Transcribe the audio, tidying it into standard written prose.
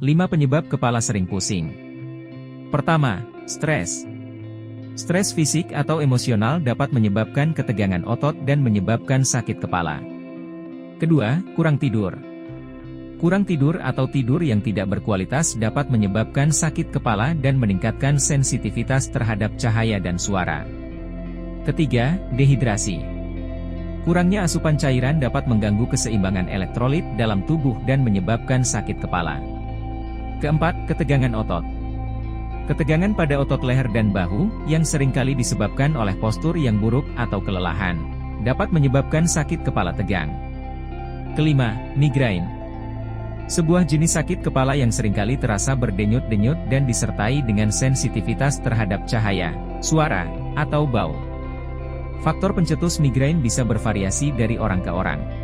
5 penyebab kepala sering pusing. Pertama, stres. Stres fisik atau emosional dapat menyebabkan ketegangan otot dan menyebabkan sakit kepala. Kedua, kurang tidur. Kurang tidur atau tidur yang tidak berkualitas dapat menyebabkan sakit kepala dan meningkatkan sensitivitas terhadap cahaya dan suara. Ketiga, dehidrasi. Kurangnya asupan cairan dapat mengganggu keseimbangan elektrolit dalam tubuh dan menyebabkan sakit kepala. Keempat, ketegangan otot. Ketegangan pada otot leher dan bahu, yang seringkali disebabkan oleh postur yang buruk atau kelelahan, dapat menyebabkan sakit kepala tegang. Kelima, migrain. Sebuah jenis sakit kepala yang seringkali terasa berdenyut-denyut dan disertai dengan sensitivitas terhadap cahaya, suara, atau bau. Faktor pencetus migrain bisa bervariasi dari orang ke orang.